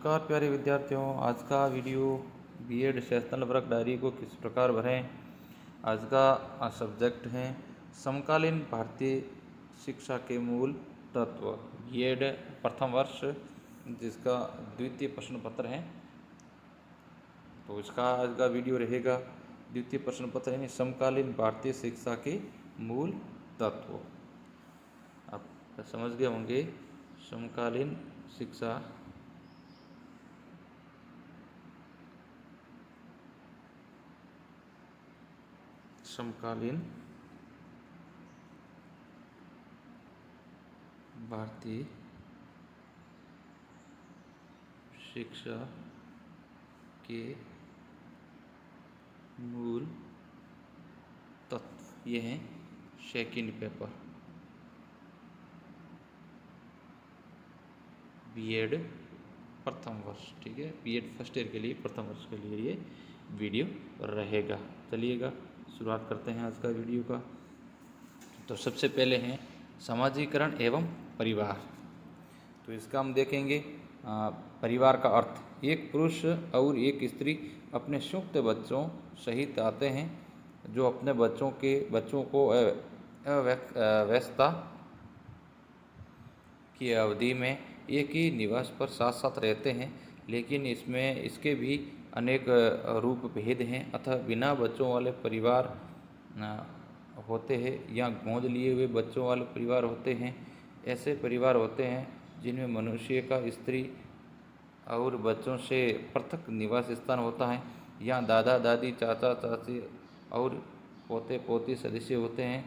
नमस्कार प्यारे विद्यार्थियों, आज का video B Ed sessional work diary को किस प्रकार भरें। आज का सब्जेक्ट है समकालीन भारतीय शिक्षा के मूल तत्व। बीएड प्रथम वर्ष जिसका द्वितीय प्रश्न पत्र है, तो इसका आज का वीडियो रहेगा द्वितीय प्रश्न पत्र यानी समकालीन भारतीय शिक्षा के मूल तत्व। आप समझ गए होंगे समकालीन शिक्षा समकालीन भारतीय शिक्षा के मूल तत्व, ये हैं सेकंड पेपर बीएड प्रथम वर्ष। ठीक है, बीएड फर्स्ट ईयर के लिए प्रथम वर्ष के लिए ये वीडियो रहेगा। चलिएगा शुरुआत करते हैं आज का वीडियो का। तो सबसे पहले हैं समाजीकरण एवं परिवार। तो इसका हम देखेंगे परिवार का अर्थ। एक पुरुष और एक स्त्री अपने संयुक्त बच्चों सहित आते हैं, जो अपने बच्चों को अव्यवस्था की अवधि में एक ही निवास पर साथ साथ रहते हैं, लेकिन इसके भी अनेक रूप भेद हैं। अतः बिना बच्चों वाले परिवार होते हैं या गोद लिए हुए बच्चों वाले परिवार होते हैं। ऐसे परिवार होते हैं जिनमें मनुष्य का स्त्री और बच्चों से पृथक निवास स्थान होता है। यहाँ दादा दादी, चाचा चाची और पोते पोती सदस्य होते हैं,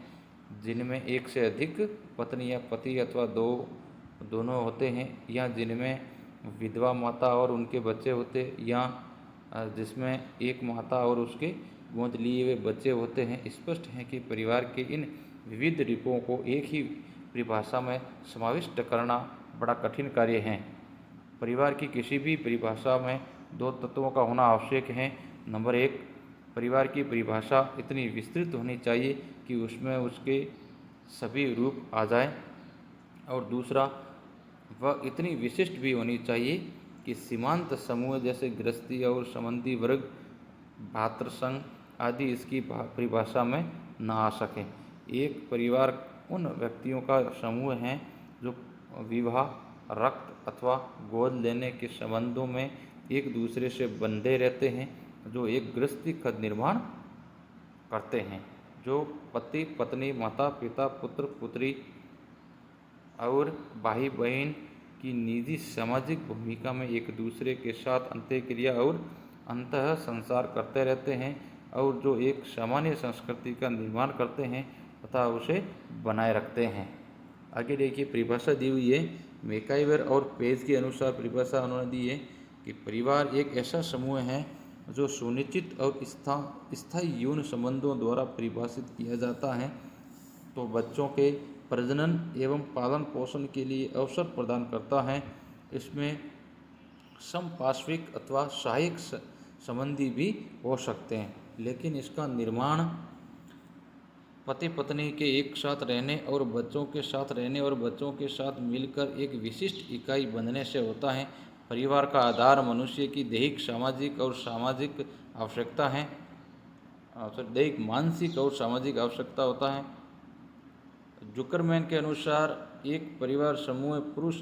जिनमें एक से अधिक पत्नी या पति अथवा दोनों होते हैं, या जिनमें विधवा माता और उनके बच्चे होते, या जिसमें एक माता और उसके गोद लिए हुए बच्चे होते हैं। स्पष्ट है कि परिवार के इन विविध रूपों को एक ही परिभाषा में समाविष्ट करना बड़ा कठिन कार्य है। परिवार की किसी भी परिभाषा में दो तत्वों का होना आवश्यक है। नंबर एक, परिवार की परिभाषा इतनी विस्तृत होनी चाहिए कि उसमें उसके सभी रूप आ जाए, और दूसरा, वह इतनी विशिष्ट भी होनी चाहिए कि सीमांत समूह जैसे गृहस्थी और संबंधी वर्ग, भातृसंघ आदि इसकी परिभाषा में न आ सकें। एक परिवार उन व्यक्तियों का समूह है जो विवाह, रक्त अथवा गोद लेने के संबंधों में एक दूसरे से बंधे रहते हैं, जो एक गृहस्थी का निर्माण करते हैं, जो पति पत्नी, माता पिता, पुत्र पुत्री और भाई बहन की निजी सामाजिक भूमिका में एक दूसरे के साथ अंतःक्रिया और अंतः संसार करते रहते हैं, और जो एक सामान्य संस्कृति का निर्माण करते हैं तथा उसे बनाए रखते हैं। आगे देखिए, परिभाषा दी हुई है मैकाइवर और पेज के अनुसार। परिभाषा उन्होंने दी है कि परिवार एक ऐसा समूह है जो सुनिश्चित और स्थायी यौन संबंधों द्वारा परिभाषित किया जाता है। तो बच्चों के प्रजनन एवं पालन पोषण के लिए अवसर प्रदान करता है। इसमें समपार्श्विक अथवा सहायक संबंधी भी हो सकते हैं, लेकिन इसका निर्माण पति पत्नी के एक साथ रहने और बच्चों के साथ रहने और बच्चों के साथ मिलकर एक विशिष्ट इकाई बनने से होता है। परिवार का आधार मनुष्य की दैहिक, सामाजिक और सामाजिक आवश्यकता है, दैहिक, मानसिक और सामाजिक आवश्यकता होता है। जुकरमैन के अनुसार एक परिवार समूह पुरुष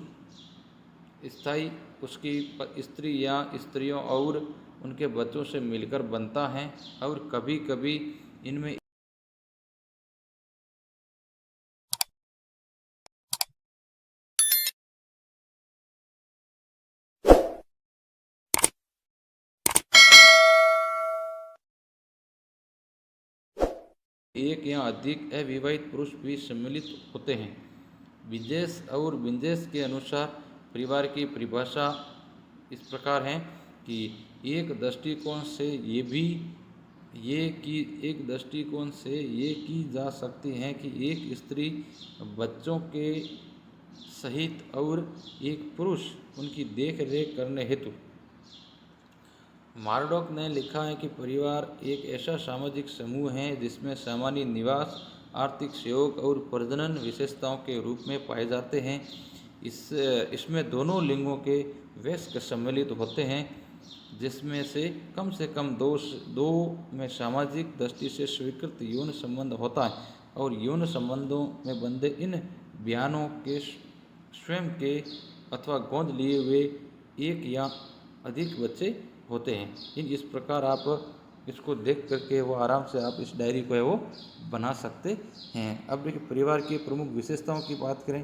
स्थायी उसकी स्त्री या स्त्रियों और उनके बच्चों से मिलकर बनता है, और कभी कभी इनमें एक या अधिक अविवाहित पुरुष भी सम्मिलित होते हैं। विजेस और विंजेस के अनुसार परिवार की परिभाषा इस प्रकार है कि एक दृष्टिकोण से ये की जा सकती है कि एक स्त्री बच्चों के सहित और एक पुरुष उनकी देख रेख करने हेतु। मार्डॉक ने लिखा है कि परिवार एक ऐसा सामाजिक समूह है जिसमें सामान्य निवास, आर्थिक सहयोग और प्रजनन विशेषताओं के रूप में पाए जाते हैं। इसमें दोनों लिंगों के वयस्क सम्मिलित होते हैं, जिसमें से कम दो में सामाजिक दृष्टि से स्वीकृत यौन संबंध होता है और यौन संबंधों में बंधे इन बयानों के स्वयं के अथवा गोद लिए हुए एक या अधिक बच्चे होते हैं। इस प्रकार आप इसको देख करके वो आराम से आप इस डायरी को है वो बना सकते हैं। अब देखिए परिवार की प्रमुख विशेषताओं की बात करें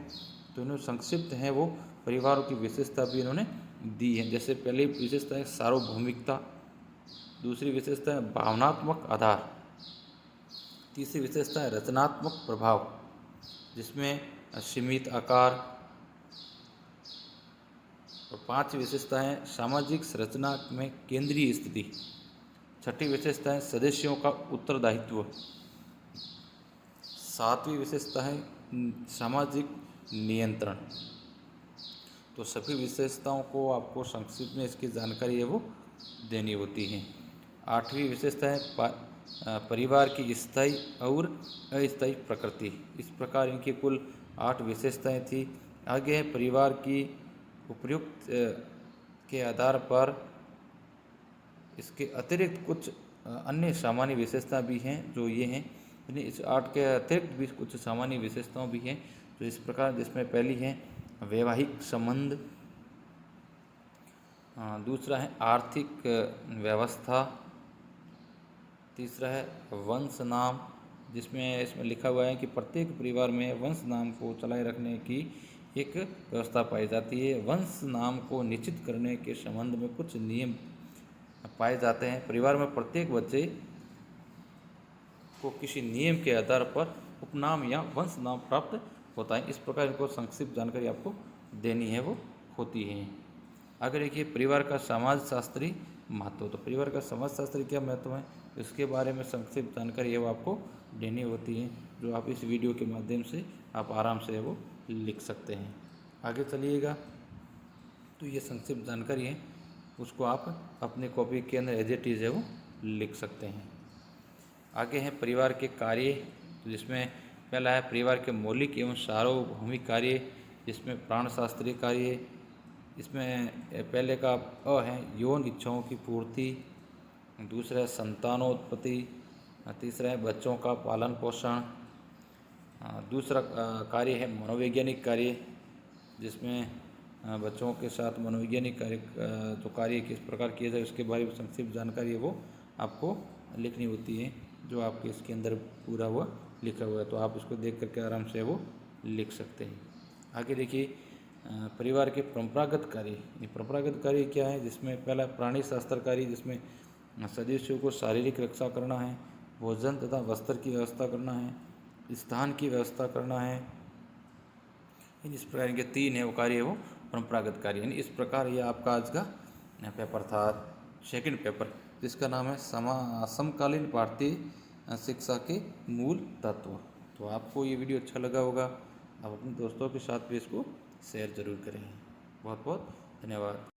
तो इन्होंने संक्षिप्त है वो परिवारों की विशेषता भी इन्होंने दी है। जैसे पहली विशेषता है सार्वभौमिकता, दूसरी विशेषता है भावनात्मक आधार, तीसरी विशेषता है रचनात्मक प्रभाव जिसमें सीमित आकार, और पांचवी विशेषता है सामाजिक संरचना में केंद्रीय स्थिति, छठी विशेषता है सदस्यों का उत्तरदायित्व, सातवीं विशेषता है सामाजिक नियंत्रण। तो सभी विशेषताओं को आपको संक्षिप्त में इसकी जानकारी है वो देनी होती है। आठवीं विशेषता है परिवार की स्थायी और अस्थायी प्रकृति। इस प्रकार इनकी कुल 8 विशेषताएं थी। आगे है परिवार की उपयुक्त के आधार पर इसके अतिरिक्त कुछ अन्य सामान्य विशेषता भी हैं जो ये हैं। इस 8 के अतिरिक्त भी कुछ सामान्य विशेषताएं भी हैं जो इस प्रकार, जिसमें पहली है वैवाहिक संबंध, दूसरा है आर्थिक व्यवस्था, तीसरा है वंश नाम, जिसमें इसमें लिखा हुआ है कि प्रत्येक परिवार में वंश नाम को चलाए रखने की एक व्यवस्था पाई जाती है। वंश नाम को निश्चित करने के संबंध में कुछ नियम पाए जाते हैं। परिवार में प्रत्येक बच्चे को किसी नियम के आधार पर उपनाम या वंश नाम प्राप्त होता है। इस प्रकार इनको संक्षिप्त जानकारी आपको देनी है वो होती है। अगर देखिए परिवार का समाजशास्त्री महत्व, तो परिवार का समाजशास्त्री क्या महत्व है इसके बारे में संक्षिप्त जानकारी है वो आपको देनी होती है, जो आप इस वीडियो के माध्यम से आप आराम से वो लिख सकते हैं। आगे चलिएगा, तो ये संक्षिप्त जानकारी है उसको आप अपने कॉपी के अंदर एज इट इज़ है वो लिख सकते हैं। आगे है परिवार के कार्य, तो जिसमें पहला है परिवार के मौलिक एवं सार्वभौमिक कार्य, जिसमें प्राणशास्त्रीय कार्य, इसमें पहले का अ है यौन इच्छाओं की पूर्ति, दूसरा है संतानोत्पत्ति, तीसरा है बच्चों का पालन पोषण, दूसरा कार्य है मनोवैज्ञानिक कार्य, जिसमें बच्चों के साथ मनोवैज्ञानिक कार्य जो कार्य किस प्रकार किए जाए उसके बारे में संक्षिप्त जानकारी है वो आपको लिखनी होती है, जो आपके इसके अंदर पूरा हुआ लिखा हुआ है। तो आप उसको देख करके आराम से वो लिख सकते हैं। आगे देखिए परिवार के परंपरागत कार्य। ये परंपरागत कार्य क्या है, जिसमें पहला प्राणी शास्त्र कार्य, जिसमें सदस्यों को शारीरिक रक्षा करना है, भोजन तथा वस्त्र की व्यवस्था करना है, स्थान की व्यवस्था करना है। इस प्रकार के 3 है वो कार्य है वो परंपरागत कार्य। इस प्रकार ये आपका आज का पेपर था, सेकंड पेपर, जिसका नाम है समकालीन भारतीय शिक्षा के मूल तत्व। तो आपको ये वीडियो अच्छा लगा होगा, आप अपने दोस्तों के साथ भी इसको शेयर ज़रूर करें। बहुत बहुत धन्यवाद।